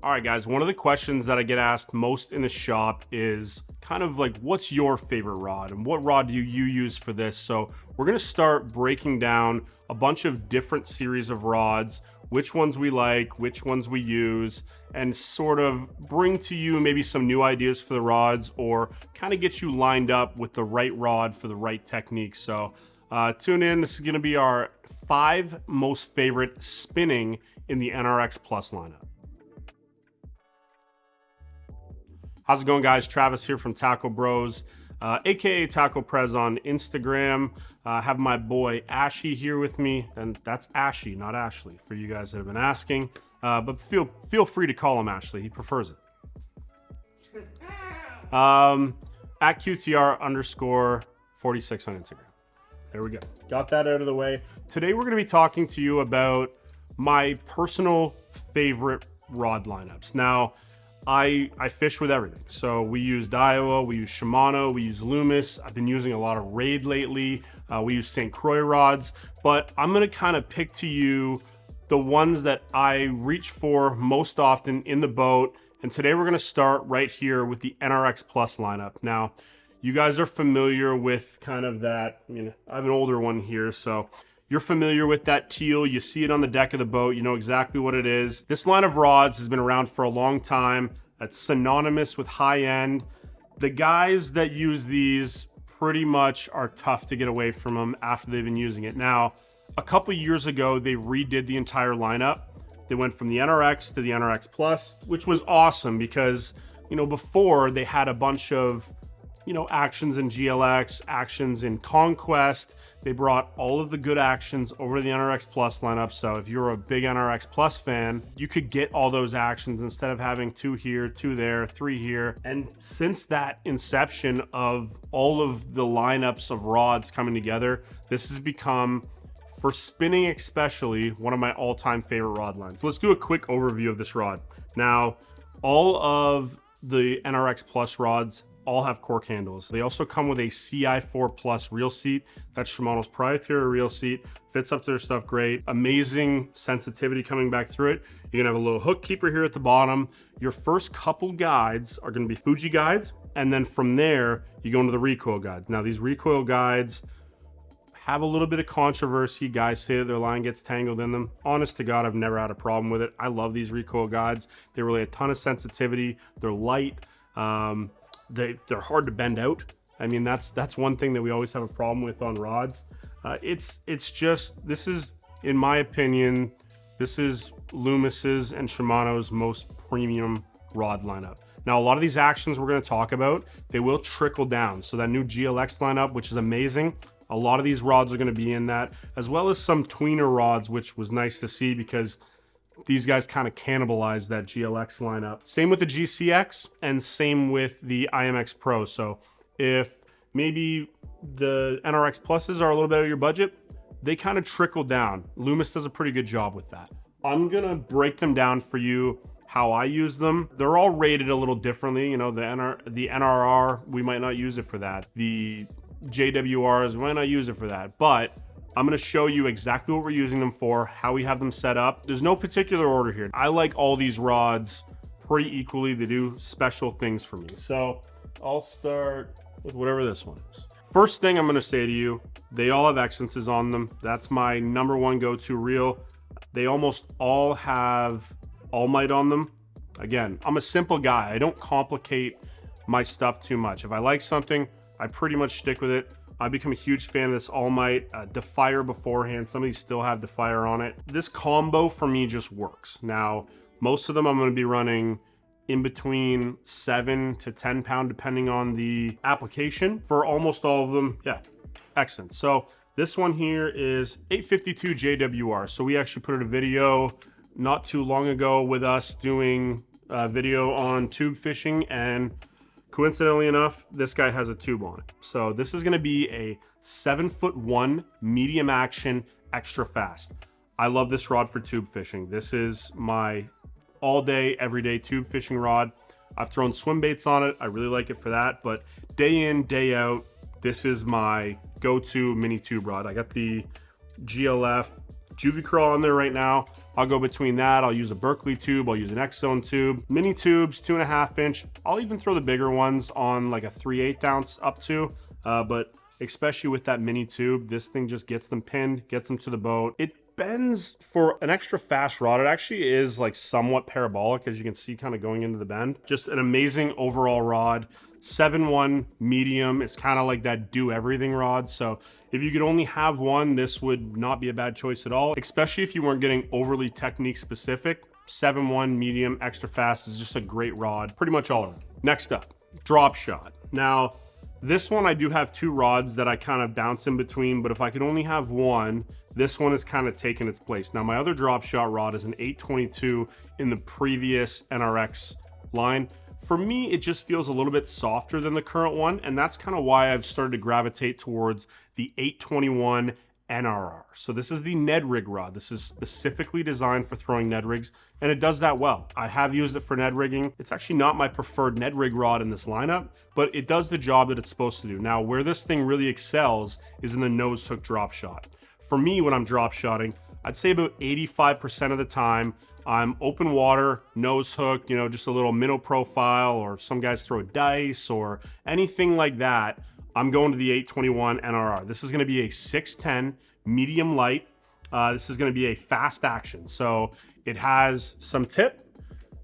All right, guys, one of the questions that I get asked most in the shop is kind of like, what's your favorite rod and what rod do you use for this? So we're gonna start breaking down a bunch of different series of rods, which ones we like, which ones we use, and sort of bring to you maybe some new ideas for the rods or kind of get you lined up with the right rod for the right technique. So tune in. This is gonna be our 5 most favorite spinning in the NRX Plus lineup. How's it going, guys? Travis here from Taco Bros, aka Taco Prez on Instagram. Have my boy Ashy here with me, and that's Ashy, not Ashley, for you guys that have been asking. But feel free to call him Ashley. He prefers it. At QTR_46 on Instagram. There we go. Got that out of the way. Today we're going to be talking to you about my personal favorite rod lineups. Now, I fish with everything. So we use Daiwa, we use Shimano, we use Loomis. I've been using a lot of Raid lately. We use St. Croix rods, but I'm gonna kind of pick to you the ones that I reach for most often in the boat. And today we're gonna start right here with the NRX Plus lineup. Now, you guys are familiar with kind of that, I have an older one here, so you're familiar with that teal. You see it on the deck of the boat. You know exactly what it is. This line of rods has been around for a long time. It's synonymous with high end. The guys that use these pretty much are tough to get away from them after they've been using it. Now, a couple years ago, they redid the entire lineup. They went from the NRX to the NRX Plus, which was awesome because, before they had a bunch of, actions in GLX, actions in Conquest. They brought all of the good actions over to the NRX Plus lineup. So if you're a big NRX Plus fan, you could get all those actions instead of having 2 here, 2 there, 3 here. And since that inception of all of the lineups of rods coming together, this has become, for spinning especially, one of my all-time favorite rod lines. So let's do a quick overview of this rod. Now, all of the NRX Plus rods all have cork handles. They also come with a CI4 Plus reel seat. That's Shimano's proprietary reel seat. Fits up to their stuff great. Amazing sensitivity coming back through it. You're gonna have a little hook keeper here at the bottom. Your first couple guides are gonna be Fuji guides, and then from there, you go into the recoil guides. Now, these recoil guides have a little bit of controversy. Guys say that their line gets tangled in them. Honest to God, I've never had a problem with it. I love these recoil guides. They relay a ton of sensitivity. They're light. They're hard to bend out. I mean, that's one thing that we always have a problem with on rods. It's just, this is, in my opinion, this is Loomis's and Shimano's most premium rod lineup. Now, a lot of these actions we're going to talk about, they will trickle down. So that new GLX lineup, which is amazing, a lot of these rods are going to be in that, as well as some tweener rods, which was nice to see because these guys kind of cannibalized that GLX lineup. Same with the GCX and same with the IMX Pro. So if maybe the NRX Pluses are a little bit of your budget, they kind of trickle down. Loomis does a pretty good job with that. I'm gonna break them down for you how I use them. They're all rated a little differently. The NRR, we might not use it for that. The JWRs, we might not use it for that, but I'm gonna show you exactly what we're using them for, how we have them set up. There's no particular order here. I like all these rods pretty equally. They do special things for me. So I'll start with whatever this one is. First thing I'm gonna say to you, they all have Xences on them. That's my #1 go-to reel. They almost all have All Might on them. Again, I'm a simple guy. I don't complicate my stuff too much. If I like something, I pretty much stick with it. I've become a huge fan of this All Might. Defier beforehand. Some of these still have Defier on it. This combo for me just works. Now, most of them I'm going to be running in between 7 to 10 pound, depending on the application. For almost all of them, yeah, excellent. So this one here is 852 JWR. So we actually put out a video not too long ago with us doing a video on tube fishing, and coincidentally enough, this guy has a tube on it. So this is gonna be a 7'1" medium action, extra fast. I love this rod for tube fishing. This is my all day, everyday tube fishing rod. I've thrown swim baits on it. I really like it for that, but day in, day out, this is my go-to mini tube rod. I got the GLF Juvie Curl on there right now. I'll go between that. I'll use a Berkeley tube. I'll use an X-Zone tube. Mini tubes, 2.5 inch. I'll even throw the bigger ones on like a 3/8 ounce up to, but especially with that mini tube, this thing just gets them pinned, gets them to the boat. It bends for an extra fast rod. It actually is like somewhat parabolic, as you can see kind of going into the bend. Just an amazing overall rod. 7-1 medium. It's kind of like that do everything rod. So if you could only have one, this would not be a bad choice at all, especially if you weren't getting overly technique specific. 7-1 medium extra fast is just a great rod, pretty much all around. Next up, drop shot. Now, this one I do have two rods that I kind of bounce in between, but if I could only have one, this one is kind of taking its place. Now, my other drop shot rod is an 822 in the previous NRX line. For me, it just feels a little bit softer than the current one, and that's kind of why I've started to gravitate towards the 821 NRR. So this is the Ned rig rod. This is specifically designed for throwing Ned rigs, and it does that well. I have used it for Ned rigging. It's actually not my preferred Ned rig rod in this lineup, but it does the job that it's supposed to do. Now, where this thing really excels is in the nose hook drop shot. For me, when I'm drop shotting, I'd say about 85% of the time, I'm open water, nose hook, you know, just a little minnow profile, or some guys throw dice or anything like that. I'm going to the 821 NRR. This is going to be a 610 medium light. This is going to be a fast action. So it has some tip.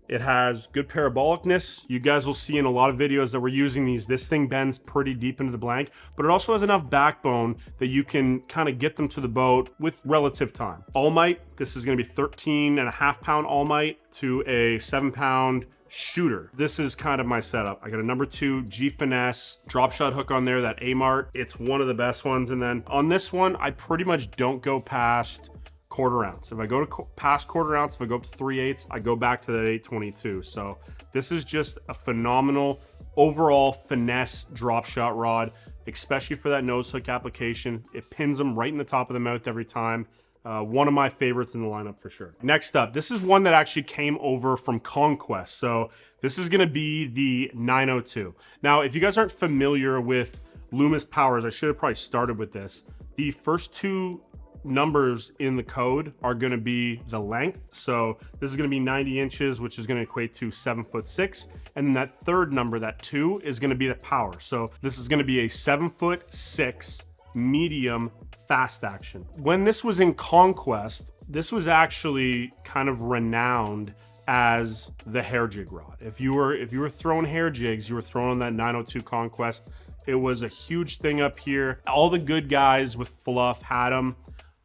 It has good parabolicness. You guys will see in a lot of videos that we're using these, this thing bends pretty deep into the blank, but it also has enough backbone that you can kind of get them to the boat with relative time. All might, this is gonna be 13.5 pound all might to a 7 pound shooter. This is kind of my setup. I got a number 2 G Finesse drop shot hook on there, that A-Mart. It's one of the best ones. And then on this one, I pretty much don't go past 1/4 ounce. If I go to past 1/4 ounce, if I go up to 3/8, I go back to that 822. So this is just a phenomenal overall finesse drop shot rod, especially for that nose hook application. It pins them right in the top of the mouth every time. One of my favorites in the lineup for sure. Next up, this is one that actually came over from Conquest. So this is gonna be the 902. Now, if you guys aren't familiar with Loomis powers, I should have probably started with this. The first two numbers in the code are going to be the length. So this is going to be 90 inches, which is going to equate to 7'6". And then that third number, that 2, is going to be the power. So this is going to be a 7'6" medium fast action. When this was in Conquest, this was actually kind of renowned as the hair jig rod. If you were throwing hair jigs, you were throwing that 902 Conquest. It was a huge thing up here. All the good guys with fluff had them.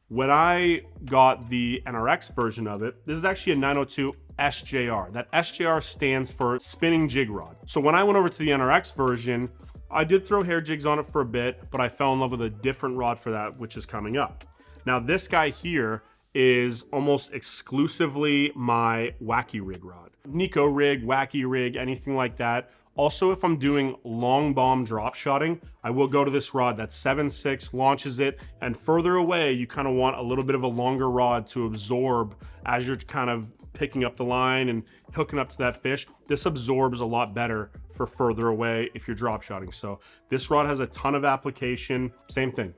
When I got the NRX version of it, this is actually a 902 SJR. That SJR stands for spinning jig rod. So when I went over to the NRX version, I did throw hair jigs on it for a bit, but I fell in love with a different rod for that, which is coming up. Now this guy here is almost exclusively my wacky rig rod. Nico rig, wacky rig, anything like that. Also, if I'm doing long bomb drop shotting, I will go to this rod that's 7.6, launches it, and further away, you kind of want a little bit of a longer rod to absorb as you're kind of picking up the line and hooking up to that fish. This absorbs a lot better for further away if you're drop shotting. So this rod has a ton of application. Same thing.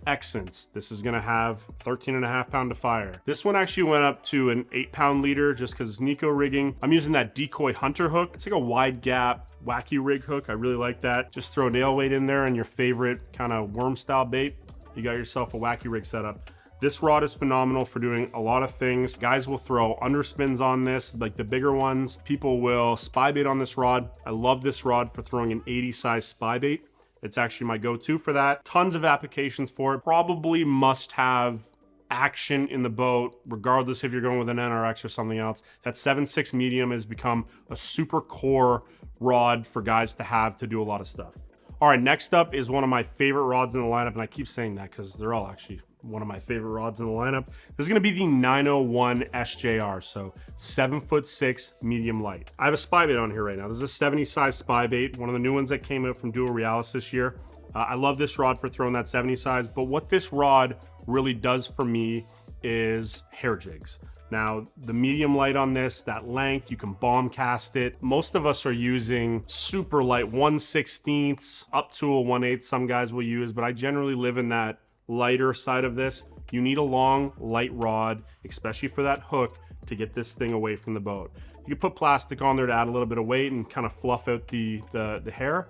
Xsense. This is gonna have 13.5 pound to fire. This one actually went up to an 8 pound leader just because it's Nico rigging. I'm using that Decoy Hunter hook. It's like a wide gap wacky rig hook. I really like that. Just throw nail weight in there and your favorite kind of worm style bait. You got yourself a wacky rig setup. This rod is phenomenal for doing a lot of things. Guys will throw underspins on this, like the bigger ones. People will spy bait on this rod. I love this rod for throwing an 80 size spy bait. It's actually my go-to for that. Tons of applications for it. Probably must have action in the boat, regardless if you're going with an NRX or something else. That 7.6 medium has become a super core rod for guys to have to do a lot of stuff. All right, next up is one of my favorite rods in the lineup, and I keep saying that because they're all actually one of my favorite rods in the lineup. This is gonna be the 901 SJR, so 7'6" medium light. I have a spy bait on here right now. This is a 70 size spy bait, one of the new ones that came out from Duo Realis this year. I love this rod for throwing that 70 size, but what this rod really does for me is hair jigs. Now, the medium light on this, that length, you can bomb cast it. Most of us are using super light 1/16 up to a 1/8 some guys will use, but I generally live in that lighter side of this. you need a long, light rod, especially for that hook, to get this thing away from the boat. You can put plastic on there to add a little bit of weight and kind of fluff out the hair,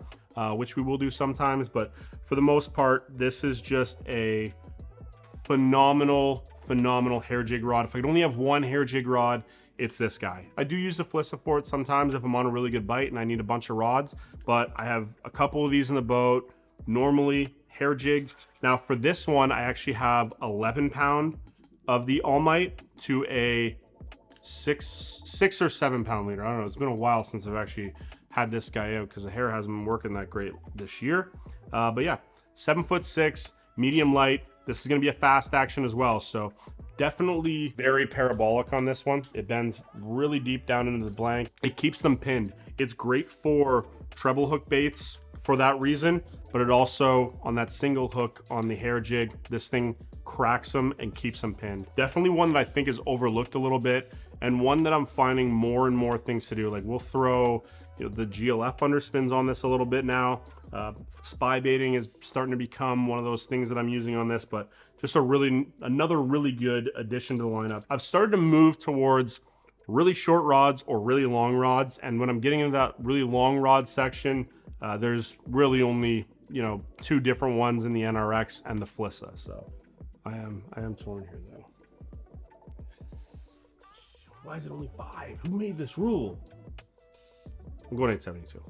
which we will do sometimes, but for the most part, this is just a phenomenal hair jig rod. If I could only have one hair jig rod, it's this guy. I do use the Flissa for it sometimes if I'm on a really good bite and I need a bunch of rods, but I have a couple of these in the boat, normally hair jigged. Now for this one, I actually have 11 pound of the All Might to a six or 7 pound leader. I don't know, it's been a while since I've actually had this guy out because the hair hasn't been working that great this year. But yeah, 7'6", medium light. This is gonna be a fast action as well. So definitely very parabolic on this one. It bends really deep down into the blank. It keeps them pinned. It's great for treble hook baits for that reason, but it also, on that single hook on the hair jig, this thing cracks them and keeps them pinned. Definitely one that I think is overlooked a little bit, and one that I'm finding more and more things to do. Like we'll throw, you know, the GLF underspins on this a little bit now. Spy baiting is starting to become one of those things that I'm using on this, but just another really good addition to the lineup. I've started to move towards really short rods or really long rods, and when I'm getting into that really long rod section, there's really only, you know, 2 different ones in the NRX and the Flissa. So I am torn here though. Why is it only 5? Who made this rule? I'm going 872.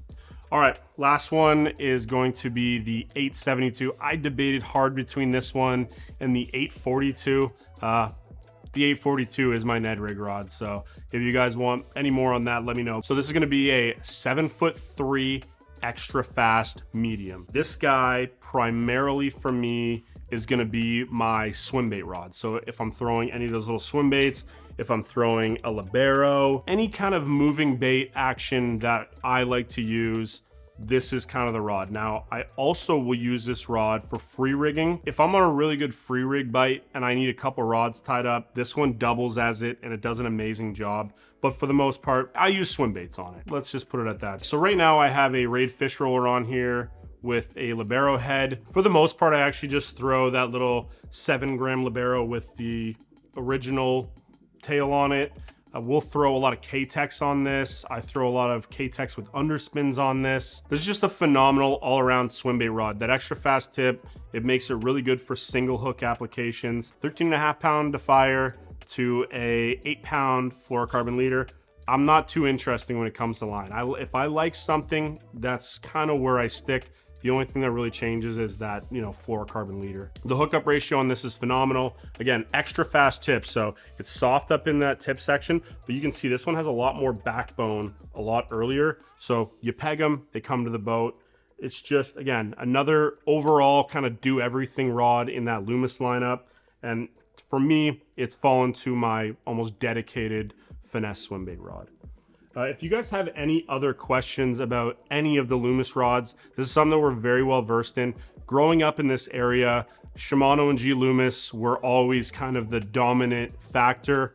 All right, last one is going to be the 872. I debated hard between this one and the 842. The 842 is my Ned rig rod, so if you guys want any more on that, let me know. So this is gonna be a 7'3" extra fast medium. This guy primarily for me is gonna be my swim bait rod. So if I'm throwing any of those little swim baits, if I'm throwing a libero, any kind of moving bait action that I like to use, this is kind of the rod. Now, I also will use this rod for free rigging. If I'm on a really good free rig bite and I need a couple rods tied up, this one doubles as it and it does an amazing job. But for the most part, I use swim baits on it. Let's just put it at that. So right now I have a Raid fish roller on here with a libero head. For the most part, I actually just throw that little 7-gram libero with the original tail on it. We'll throw a lot of K-Tex on this. I throw a lot of K-Tex with underspins on this. This is just a phenomenal all-around swim bait rod. That extra fast tip, it makes it really good for single hook applications. 13.5 pound Defier to a 8 pound fluorocarbon leader. I'm not too interesting when it comes to line. If I like something, that's kind of where I stick. The only thing that really changes is that, you know, fluorocarbon leader. The hookup ratio on this is phenomenal. Again, extra fast tip, so it's soft up in that tip section, but you can see this one has a lot more backbone a lot earlier. So you peg them, they come to the boat. It's just, again, another overall kind of do everything rod in that Loomis lineup. And for me, it's fallen to my almost dedicated finesse swim bait rod. If you guys have any other questions about any of the Loomis rods, this is something that we're very well versed in. Growing up in this area, Shimano and G.Loomis were always kind of the dominant factor.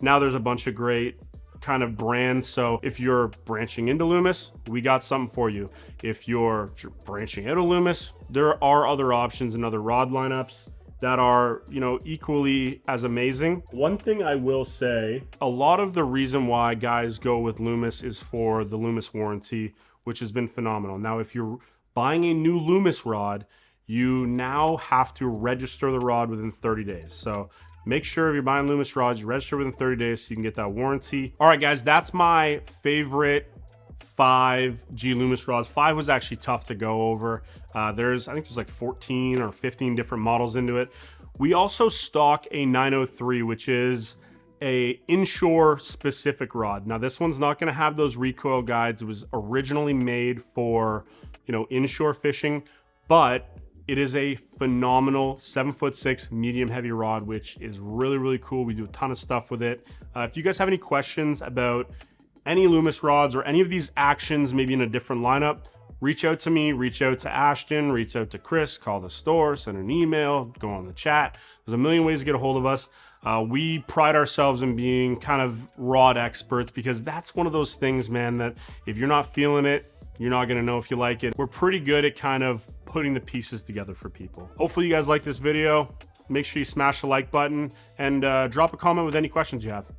Now there's a bunch of great kind of brands. So if you're branching into Loomis, we got something for you. If you're branching out of Loomis, there are other options and other rod lineups that are, you know, equally as amazing. One thing I will say, a lot of the reason why guys go with Loomis is for the Loomis warranty, which has been phenomenal. Now, if you're buying a new Loomis rod, you now have to register the rod within 30 days. So make sure if you're buying Loomis rods, you register within 30 days so you can get that warranty. All right, guys, that's my favorite 5 G.Loomis rods. 5 was actually tough to go over. I think there's like 14 or 15 different models into it. We also stock a 903, which is a inshore specific rod. Now this one's not going to have those recoil guides. It was originally made for, you know, inshore fishing, but it is a phenomenal 7'6" medium heavy rod, which is really, really cool. We do a ton of stuff with it. If you guys have any questions about any Loomis rods or any of these actions, maybe in a different lineup, reach out to me, reach out to Ashton, reach out to Chris, call the store, send an email, go on the chat. There's a million ways to get a hold of us. We pride ourselves in being kind of rod experts because that's one of those things, man, that if you're not feeling it, you're not gonna know if you like it. We're pretty good at kind of putting the pieces together for people. Hopefully you guys like this video. make sure you smash the like button and drop a comment with any questions you have.